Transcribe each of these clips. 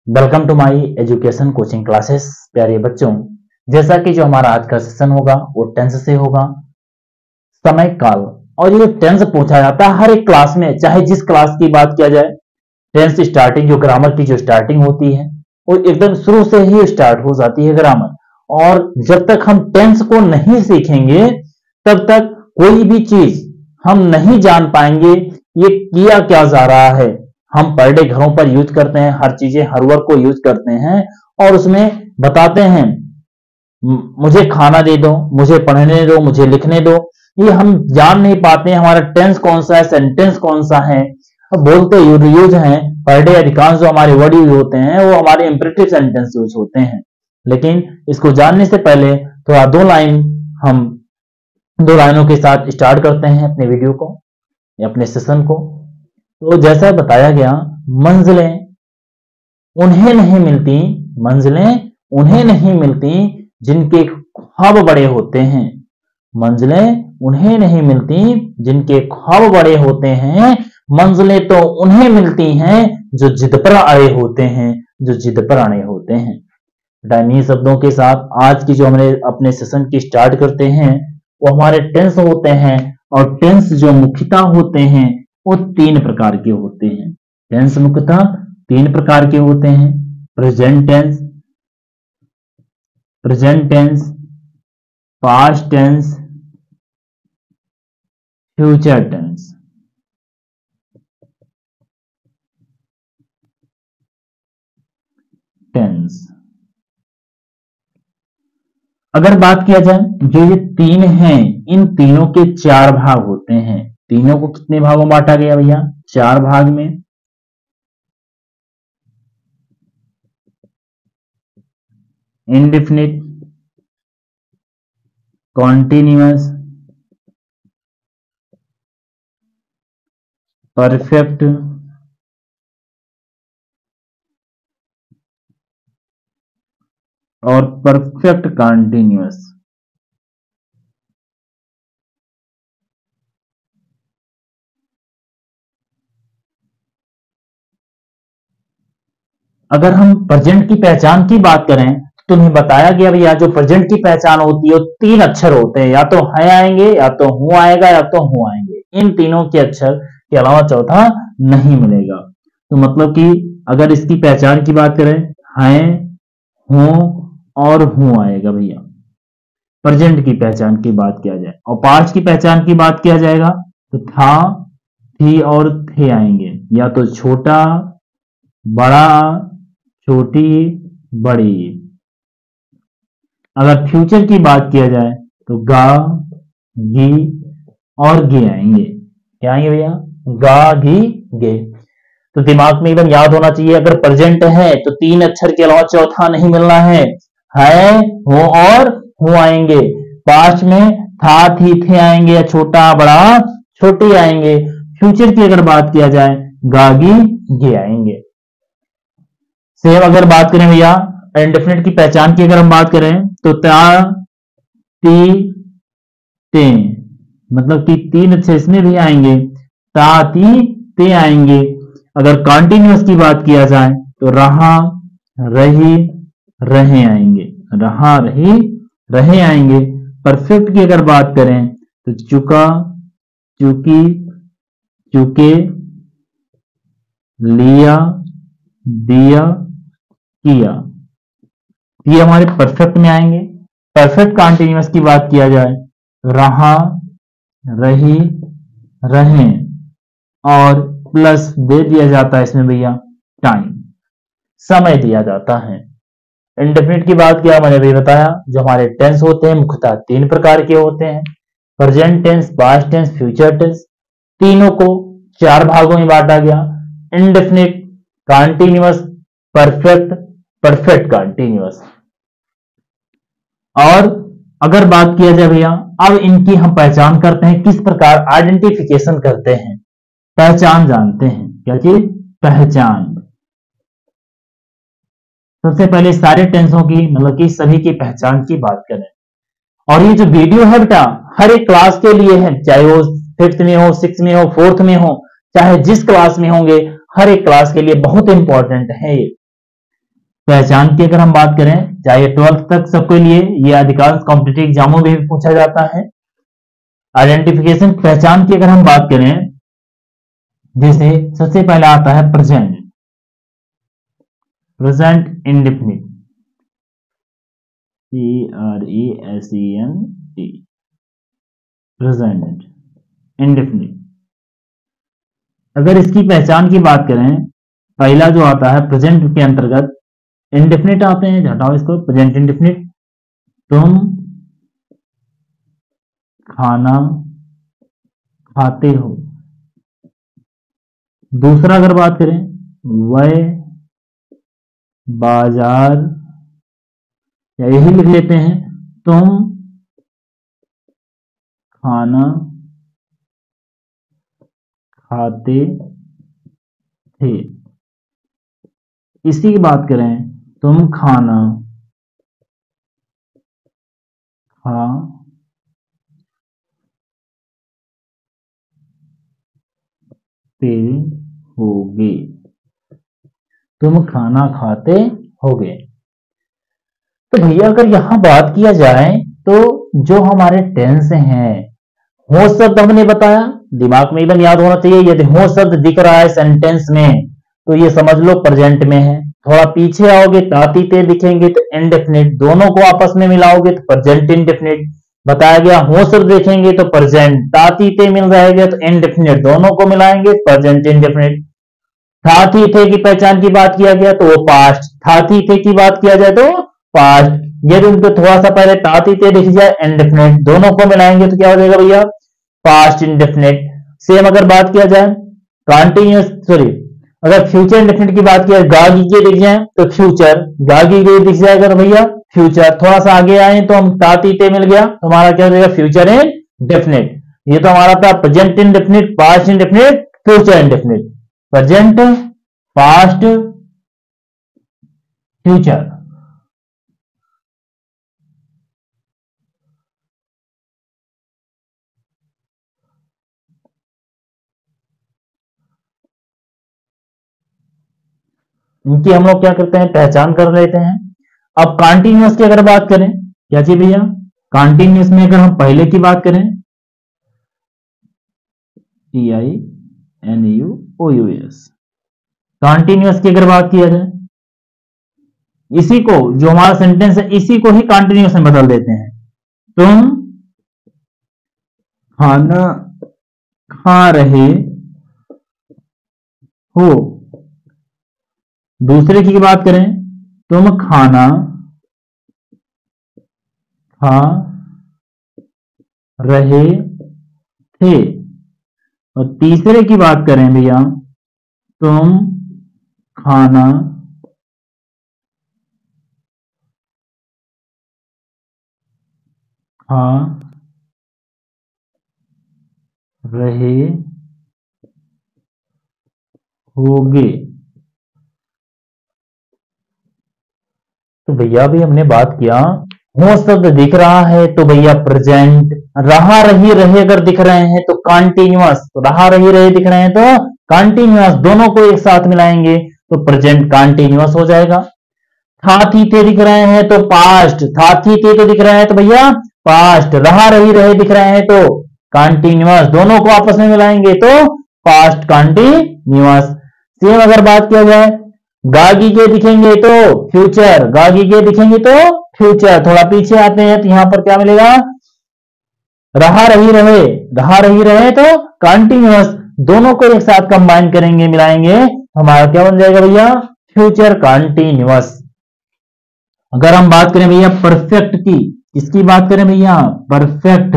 Welcome to my education coaching classes. प्यारे बच्चों, जैसा कि जो हमारा आज का सेशन होगा वो टेंस से होगा। समय काल और ये टेंस पूछा जाता है हर एक क्लास में, चाहे जिस क्लास की बात किया जाए। टेंस स्टार्टिंग जो ग्रामर की जो स्टार्टिंग होती है वो एकदम शुरू से ही स्टार्ट हो जाती है ग्रामर। और जब तक हम टेंस को नहीं सीखेंगे तब तक कोई भी चीज हम नहीं जान पाएंगे ये किया क्या जा रहा है। हम पर डे घरों पर यूज करते हैं, हर चीजें हर वर्क को यूज करते हैं और उसमें बताते हैं मुझे खाना दे दो, मुझे पढ़ने दो, मुझे लिखने दो। ये हम जान नहीं पाते हैं हमारा टेंस कौन सा है, सेंटेंस कौन सा है। बोलते यूज हैं पर डे, अधिकांश जो हमारे वर्ड यूज होते हैं वो हमारे इंपरेटिव सेंटेंस यूज होते हैं। लेकिन इसको जानने से पहले थोड़ा हम दो लाइनों के साथ स्टार्ट करते हैं अपने वीडियो को या अपने सेशन को। तो जैसा बताया गया, मंजिलें उन्हें नहीं मिलती, मंजिलें उन्हें नहीं मिलती जिनके ख्वाब बड़े होते हैं। मंजिलें उन्हें नहीं मिलती जिनके ख्वाब बड़े होते हैं, मंजिलें तो उन्हें मिलती हैं जो जिद पर अड़े होते हैं, जो जिद पर अड़े होते हैं। इन्हीं शब्दों के साथ आज की जो हमने अपने सेशन की स्टार्ट करते हैं वो हमारे टेंस होते हैं। और टेंस जो मुख्यतः होते हैं वो तीन प्रकार के होते हैं। टेंस मुख्यतः तीन प्रकार के होते हैं: present tense, past tense, future tense. अगर बात किया जाए जो ये तीन हैं, इन तीनों के चार भाग होते हैं। तीनों को कितने भागों में बांटा गया भैया? चार भाग में। इंडेफिनिट, कॉन्टिन्यूअस, परफेक्ट और परफेक्ट कॉन्टिन्यूअस। अगर हम प्रेजेंट की पहचान की बात करें तो तुम्हें बताया गया भैया जो प्रेजेंट की पहचान होती है वो तीन अक्षर होते हैं, या तो है आएंगे, या तो हूं आएगा, या तो हूं आएंगे। इन तीनों के अक्षर के अलावा चौथा नहीं मिलेगा। तो मतलब कि अगर इसकी पहचान की बात करें, है, हूं और हूं आएगा भैया, प्रेजेंट की पहचान की बात किया जाए। और पास्ट की पहचान की बात किया जाएगा तो था, थी और थे आएंगे, या तो छोटा, बड़ा, छोटी, बड़ी। अगर फ्यूचर की बात किया जाए तो गा, गी और गे आएंगे। क्या आएंगे भैया? गा, गी, गे। तो दिमाग में एकदम याद होना चाहिए, अगर प्रेजेंट है तो तीन अक्षर के अलावा चौथा नहीं मिलना है, हो और हूं आएंगे। पास्ट में था, थी, थे आएंगे, या छोटा, बड़ा, छोटी आएंगे। फ्यूचर की अगर बात किया जाए गागी, गे आएंगे। सेम अगर बात करें भैया इंडेफिनिट की पहचान की अगर हम बात करें तो ता, ती, ते, मतलब कि तीन अक्षर इसमें भी आएंगे, ता, ती, ते आएंगे। अगर कॉन्टिन्यूअस की बात किया जाए तो रहा, रही, रहे आएंगे, रहा, रही, रहे आएंगे। परफेक्ट की अगर बात करें तो चुका, चुकी, चुके, लिया, दिया, किया। ये हमारे परफेक्ट में आएंगे। परफेक्ट कॉन्टिन्यूअस की बात किया जाए रहा, रही, रहे और प्लस दे दिया जाता है इसमें भैया टाइम, समय दिया जाता है। इंडेफिनिट की बात किया मैंने भी बताया, जो हमारे टेंस होते हैं मुख्यतः तीन प्रकार के होते हैं: present tense, past tense, future tense. तीनों को चार भागों में बांटा गया: indefinite, continuous, perfect, perfect continuous. और अगर बात किया जाए भैया अब इनकी हम पहचान करते हैं, किस प्रकार आइडेंटिफिकेशन करते हैं, पहचान जानते हैं। क्या चीज? पहचान। सबसे पहले सारे टेंसों की मतलब कि सभी की पहचान की बात करें। और ये जो वीडियो है बेटा हर एक क्लास के लिए है, चाहे वो 5th में हो, 6th में हो, 4th में हो, चाहे जिस क्लास में होंगे, हर एक क्लास के लिए बहुत इंपॉर्टेंट है ये। पहचान की अगर हम बात करें, चाहे 12th तक सबके लिए, ये अधिकांश कॉम्पिटिटिव एग्जामों में भी पूछा जाता है। आइडेंटिफिकेशन, पहचान की अगर हम बात करें, जैसे सबसे पहला आता है present, present indefinite, PRESENT, present indefinite. अगर इसकी पहचान की बात करें, पहला जो आता है प्रेजेंट के अंतर्गत इंडेफिनिट आते हैं, हटाओ इसको, प्रेजेंट इंडेफिनिट, तुम खाना खाते हो। दूसरा अगर बात करें, वह बाजार, या यही लिख लेते हैं, तुम खाना खाते थे। इसी की बात करें, तुम खाना खाते होगे, तुम खाना खाते होगे। तो भैया अगर यहां बात किया जाए, तो जो हमारे टेंस हैं, होश शब्द हमने बताया, दिमाग में एकदम याद होना चाहिए, यदि होश शब्द दिख रहा है सेंटेंस में, तो ये समझ लो प्रेजेंट में है। थोड़ा पीछे आओगे, तातीते दिखेंगे तो इंडेफिनिट, दोनों को आपस में मिलाओगे तो प्रेजेंट इंडेफिनिट बताया गया। होश शब्द देखेंगे तो प्रेजेंट, तातीते मिल जाएगा तो इंडेफिनिट, दोनों को मिलाएंगे प्रेजेंट इंडेफिनिट। था थी थे की पहचान की बात किया गया तो वो पास्ट, था थी थे की बात किया जाए तो पास्ट। यदि उनको थोड़ा सा पहले था थी थे दिख जाए इंडेफिनिट, दोनों को मिलाएंगे तो क्या हो जाएगा भैया, पास्ट इंडेफिनिट। सेम अगर बात किया जाए कॉन्टिन्यूस, सॉरी, अगर फ्यूचर इंडेफिनिट की बात किया, गागी के दिख जाए तो फ्यूचर, गागी के दिख जाएगा तो भैया फ्यूचर। थोड़ा सा आगे आए तो हम तातीते मिल गया तो हमारा क्या हो जाएगा, फ्यूचर इंडेफिनिट। ये तो हमारा था present indefinite, past indefinite, future indefinite. Present, past, future. इनकी हम लोग क्या करते हैं, पहचान कर लेते हैं। अब कॉन्टिन्यूअस की अगर बात करें, क्या चाहिए भैया, कॉन्टिन्यूअस में अगर हम पहले की बात करें, TINUOUS, कॉन्टिन्यूअस की अगर बात किया जाए, इसी को, जो हमारा सेंटेंस है, इसी को ही कॉन्टिन्यूअस में बदल देते हैं। तुम खाना खा रहे हो। दूसरे की बात करें, तुम खाना खा रहे थे। और तीसरे की बात करें भैया, तुम खाना खा रहे होगे। तो भैया भी हमने बात किया, हो शब्द दिख रहा है तो भैया प्रेजेंट, रहा रही रहे अगर दिख रहे हैं तो कॉन्टिन्यूअस, रहा रही रहे दिख रहे हैं तो कॉन्टिन्यूअस, दोनों को एक साथ मिलाएंगे तो प्रेजेंट कॉन्टिन्यूअस हो जाएगा। था थी थे दिख रहे हैं तो पास्ट, था थी थे तो दिख रहे हैं तो भैया पास्ट, रहा रही रहे दिख रहे हैं तो कॉन्टिन्यूअस, दोनों को आपस में मिलाएंगे तो पास्ट कॉन्टिन्यूअस। सेम अगर बात किया जाए, गागी के दिखेंगे तो फ्यूचर, गागी के दिखेंगे तो फ्यूचर। थोड़ा पीछे आते हैं तो यहां पर क्या मिलेगा, रहा रही रहे, रहा रही रहे तो कंटिन्यूअस, दोनों को एक साथ कंबाइन करेंगे, मिलाएंगे, हमारा क्या बन जाएगा भैया, फ्यूचर कंटिन्यूअस। अगर हम बात करें भैया परफेक्ट की, किसकी बात करें भैया, परफेक्ट,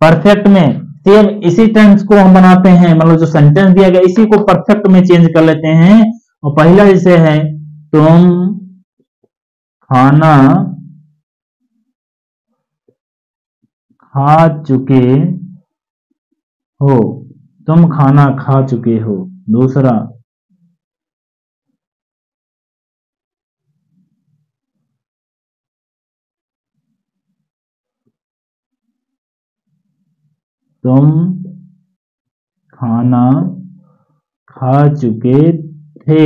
परफेक्ट में सेम इसी टेंस को हम बनाते हैं, मतलब जो सेंटेंस दिया गया इसी को परफेक्ट में चेंज कर लेते हैं। और पहला जैसे है, तुम खाना खा चुके हो, तुम खाना खा चुके हो। दूसरा, तुम खाना खा चुके थे।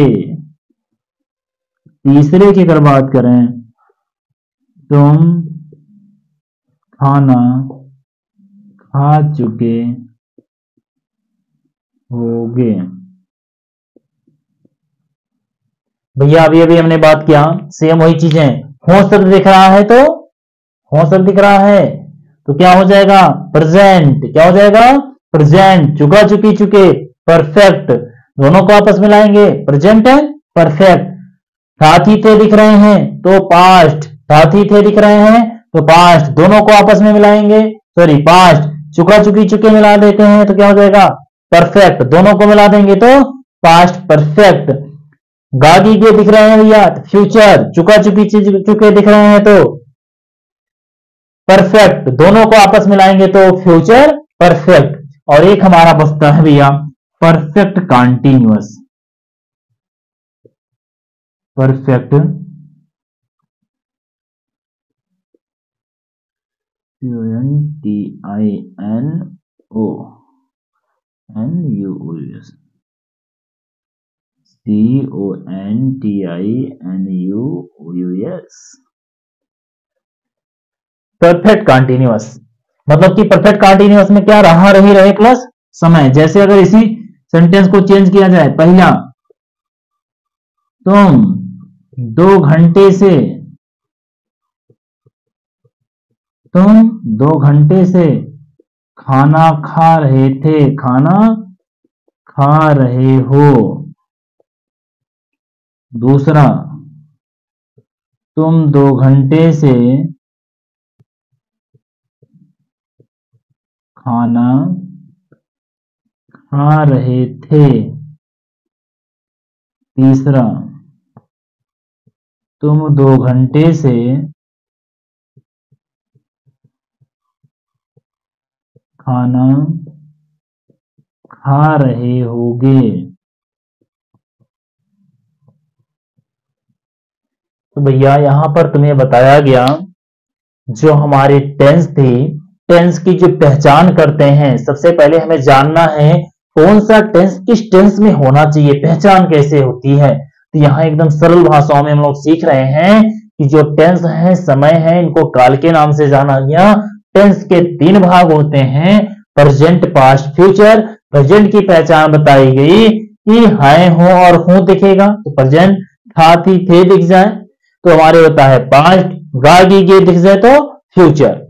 तीसरे की अगर बात करें, तुम खाना खा चुके होगे। भैया अभी अभी हमने बात किया, सेम वही चीजें। हो शब्द दिख रहा है तो हो शब्द दिख रहा है तो क्या हो जाएगा? प्रेजेंट। क्या हो जाएगा? प्रेजेंट। चुका चुकी चुके परफेक्ट, दोनों को आपस में लाएंगे, प्रेजेंट एंड परफेक्ट। साथ ही थे दिख रहे हैं तो पास्ट, साथ ही थे दिख रहे हैं तो पास्ट, दोनों को आपस में मिलाएंगे, सॉरी पास्ट। चुका चुकी चुके मिला देते हैं तो क्या हो जाएगा? परफेक्ट। दोनों को मिला देंगे तो पास्ट परफेक्ट। गागी के दिख रहे हैं भैया, फ्यूचर। चुका चुकी चुके दिख रहे हैं तो परफेक्ट, दोनों को आपस में लाएंगे तो फ्यूचर परफेक्ट। और एक हमारा बचता है भैया perfect continuous. Perfect CONTINUOUS CONTINUOUS perfect continuous. मतलब कि परफेक्ट कॉन्टिन्यूअस में क्या? रहा रही रहे प्लस समय। जैसे अगर इसी सेंटेंस को चेंज किया जाए, पहला तुम 2 घंटे से, तुम 2 घंटे से खाना खा रहे थे, खाना खा रहे हो। दूसरा, तुम 2 घंटे से खाना खा रहे थे। तीसरा, तुम 2 घंटे से खाना खा रहे होगे। तो भैया यहां पर तुम्हें बताया गया जो हमारे टेंस थे, टेंस की जो पहचान करते हैं, सबसे पहले हमें जानना है कौन सा टेंस किस टेंस में होना चाहिए, पहचान कैसे होती है। तो यहाँ एकदम सरल भाषाओं में हम लोग सीख रहे हैं कि जो टेंस है, समय है, इनको काल के नाम से जाना गया। टेंस के 3 भाग होते हैं, प्रेजेंट, पास्ट, फ्यूचर। प्रेजेंट की पहचान बताई गई कि है, हो और हूं दिखेगा तो प्रेजेंट, था थी थे दिख जाए तो हमारे होता है पास्ट, गागी गे दिख जाए तो फ्यूचर।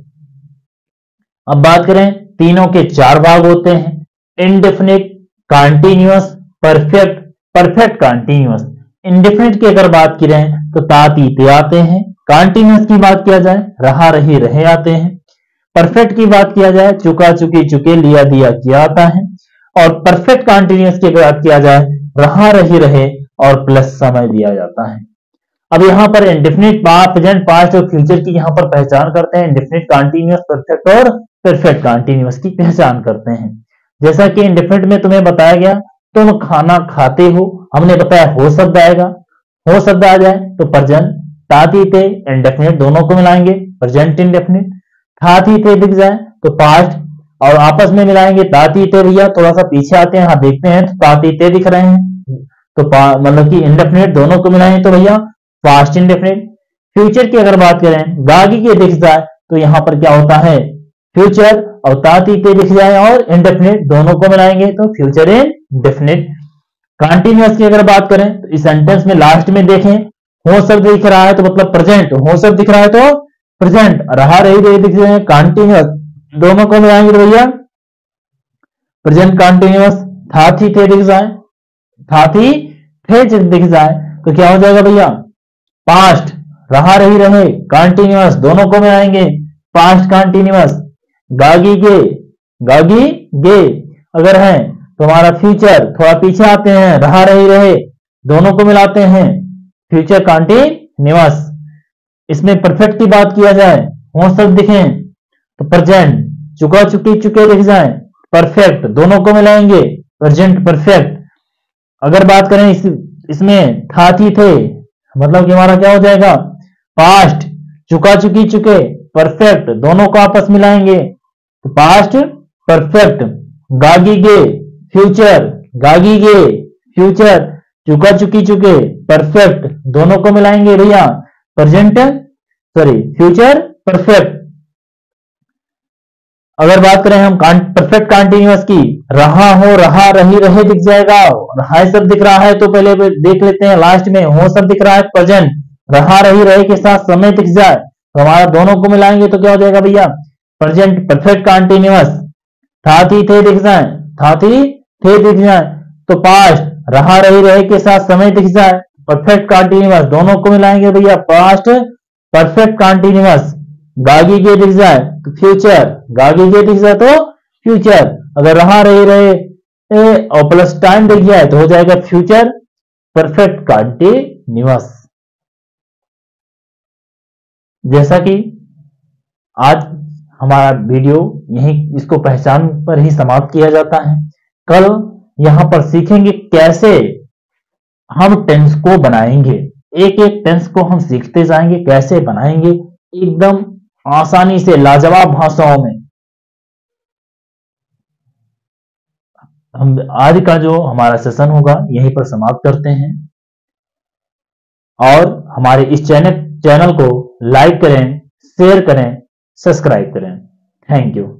अब बात करें, तीनों के 4 भाग होते हैं, indefinite, continuous, perfect, perfect continuous. Indefinite की अगर बात करें तो तातीते आते हैं। कॉन्टिन्यूअस की बात किया जाए रहा रही रहे आते हैं। परफेक्ट की बात किया जाए चुका चुकी चुके लिया दिया किया आता है। और परफेक्ट कॉन्टिन्यूअस की अगर बात किया जाए रहा रही रहे और प्लस समय दिया जाता है। अब यहाँ पर इंडेफिनिट, प्रेजेंट, पास्ट और फ्यूचर की यहाँ पर पहचान करते हैं। इंडेफिनिट, कॉन्टिन्यूअस, परफेक्ट और परफेक्ट कॉन्टिन्यूअस की पहचान करते हैं। जैसा कि इंडेफिनिट में तुम्हें बताया गया, तुम खाना खाते हो, हमने बताया हो शब्द आएगा। हो शब्द आ जाए तो प्रेजेंट, ताती थे इंडेफिनिट, दोनों को मिलाएंगे प्रेजेंट इंडेफिनिट। थाती थे दिख जाए तो पास्ट और आपस में मिलाएंगे ताती थे। भैया थोड़ा सा पीछे आते हैं, हाँ देखते हैं तो ताती थे दिख रहे हैं तो मतलब कि इंडेफिनिट दोनों को मिलाएंगे तो भैया पास्ट इंडेफिनिट। फ्यूचर की अगर बात करें, गागी के दिख जाए तो यहां पर क्या होता है? फ्यूचर, और ताती ते दिख जाए और इंडेफिनिट दोनों को मिलाएंगे तो फ्यूचर इंडेफिनिट। कॉन्टिन्यूअस की अगर बात करें तो इस सेंटेंस में लास्ट में देखें, हो शब्द दिख रहा है तो मतलब प्रेजेंट, हो शब्द दिख रहा है तो प्रेजेंट, रहा रही रही दिख रहे हैं कॉन्टिन्यूअस, दोनों को मिलाएंगे तो भैया प्रेजेंट कॉन्टिन्यूअस। थाथी थे दिख जाए, थाथी थे दिख जाए तो क्या हो जाएगा भैया? पास्ट, रहा रही रहे कॉन्टिन्यूअस, दोनों को मिलाएंगे पास्ट कॉन्टिन्यूअस। गागी गे, गागी गे अगर है तो हमारा फ्यूचर, थोड़ा पीछे आते हैं, रहा रही रहे दोनों को मिलाते हैं फ्यूचर कॉन्टिन्यूअस। इसमें परफेक्ट की बात किया जाए, हो शब्द दिखे तो प्रेजेंट, चुका चुकी चुके दिख जाए परफेक्ट, दोनों को मिलाएंगे प्रेजेंट परफेक्ट। अगर बात करें इसमें था थी थे, मतलब कि हमारा क्या हो जाएगा? पास्ट, चुका चुकी चुके परफेक्ट, दोनों को आपस मिलाएंगे तो पास्ट परफेक्ट। गागी गे फ्यूचर, गागी गे फ्यूचर, चुका, चुकी, चुके, परफेक्ट दोनों को मिलाएंगे भैया प्रेजेंट फ्यूचर परफेक्ट। अगर बात करें हम परफेक्ट कंटीन्यूअस की, रहा हो, रहा, रही, रहे दिख जाएगा। रहा शब्द दिख रहा है तो पहले देख लेते हैं लास्ट में। हो शब्द दिख रहा है प्रेजेंट, रहा, रही, रहे के साथ समय दिख जाए तो हमारा दोनों को मिलाएंगे तो क्या हो जाएगा भैया प्रेजेंट परफेक्ट कंटीन्यूअस। था, थी, थे दिख जाए, था, थी, थे दिख जाए तो पास्ट, रहा, रही, रहे के साथ समय दिख जाए परफेक्ट कंटीन्यूअस, दोनों को मिलाएंगे भैया पास्ट परफेक्ट कंटीन्यूअस। गागी के दिख जाए तो फ्यूचर, गागी के दिख जाए तो फ्यूचर। अगर रहा, रही, रहे और प्लस टाइम दिख जाए तो हो जाएगा फ्यूचर परफेक्ट कंटीन्यूअस। जैसा कि आज हमारा वीडियो यही इसको पहचान पर ही समाप्त किया जाता है। कल यहां पर सीखेंगे कैसे हम टेंस को बनाएंगे। एक एक टेंस को हम सीखते जाएंगे कैसे बनाएंगे एकदम आसानी से लाजवाब भाषाओं में। हम आज का जो हमारा सेशन होगा यहीं पर समाप्त करते हैं और हमारे इस चैनल को लाइक करें, शेयर करें, सब्सक्राइब करें। Thank you.